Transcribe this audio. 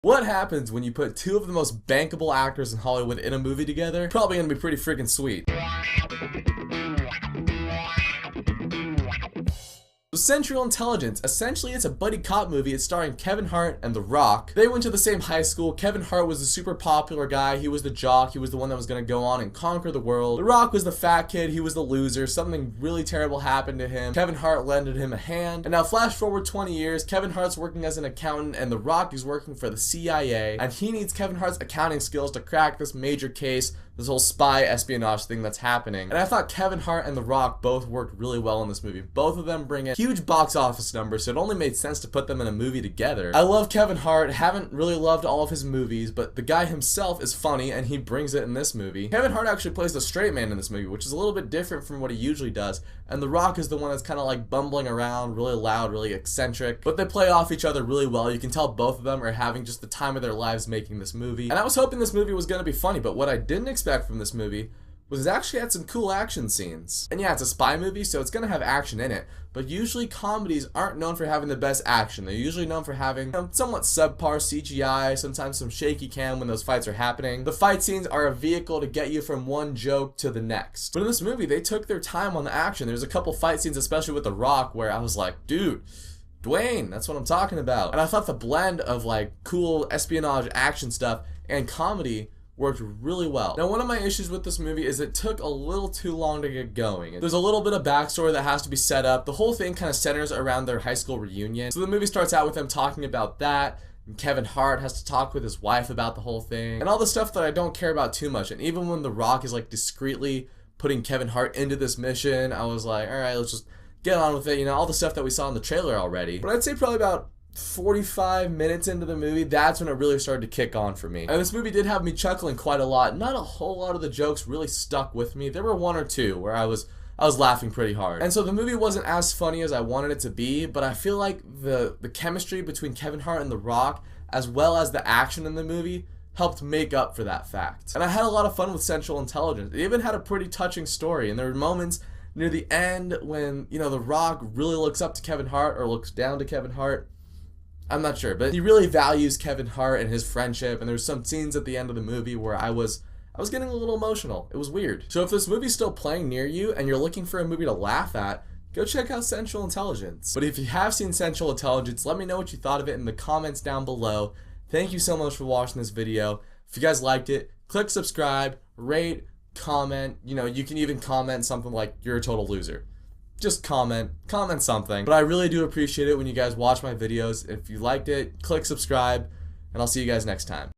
What happens when you put two of the most bankable actors in Hollywood in a movie together? Probably gonna be pretty freaking sweet. So Central Intelligence, essentially it's a buddy cop movie. It's starring Kevin Hart and The Rock. They went to the same high school. Kevin Hart was the super popular guy. He was the jock. He was the one that was going to go on and conquer the world. The Rock was the fat kid. He was the loser. Something really terrible happened to him. Kevin Hart lended him a hand. And now flash forward 20 years, Kevin Hart's working as an accountant and The Rock is working for the CIA. And he needs Kevin Hart's accounting skills to crack this major case, this whole spy espionage thing that's happening. And I thought Kevin Hart and The Rock both worked really well in this movie. Both of them bring in huge box office numbers, so it only made sense to put them in a movie together. I love Kevin Hart, haven't really loved all of his movies, but the guy himself is funny and he brings it in this movie. Kevin Hart actually plays the straight man in this movie, which is a little bit different from what he usually does, and The Rock is the one that's kind of like bumbling around, really loud, really eccentric, but they play off each other really well. You can tell both of them are having just the time of their lives making this movie, and I was hoping this movie was going to be funny, but what I didn't expect from this movie was it actually had some cool action scenes. And yeah, it's a spy movie, so it's gonna have action in it, but usually comedies aren't known for having the best action. They're usually known for having somewhat subpar CGI, sometimes some shaky cam when those fights are happening. The fight scenes are a vehicle to get you from one joke to the next. But in this movie, they took their time on the action. There's a couple fight scenes, especially with The Rock, where I was like, dude, Dwayne, that's what I'm talking about. And I thought the blend of like cool espionage action stuff and comedy worked really well. Now, one of my issues with this movie is it took a little too long to get going. There's a little bit of backstory that has to be set up. The whole thing kind of centers around their high school reunion. So the movie starts out with them talking about that, and Kevin Hart has to talk with his wife about the whole thing, and all the stuff that I don't care about too much. And even when The Rock is like discreetly putting Kevin Hart into this mission, I was like, alright, let's just get on with it. You know, all the stuff that we saw in the trailer already. But I'd say probably about 45 minutes into the movie, that's when it really started to kick on for me. And this movie did have me chuckling quite a lot. Not a whole lot of the jokes really stuck with me. There were one or two where I was laughing pretty hard. And so the movie wasn't as funny as I wanted it to be, but I feel like the chemistry between Kevin Hart and The Rock, as well as the action in the movie, helped make up for that fact. And I had a lot of fun with Central Intelligence. It even had a pretty touching story, and there were moments near the end when, you know, The Rock really looks up to Kevin Hart, or looks down to Kevin Hart. I'm not sure, but he really values Kevin Hart and his friendship, and there's some scenes at the end of the movie where I was getting a little emotional. It was weird. So if this movie's still playing near you and you're looking for a movie to laugh at, go check out Central Intelligence. But if you have seen Central Intelligence, let me know what you thought of it in the comments down below. Thank you so much for watching this video. If you guys liked it, click subscribe, rate, comment. You know, you can even comment something like, you're a total loser. Just comment something. But I really do appreciate it when you guys watch my videos. If you liked it, click subscribe, and I'll see you guys next time.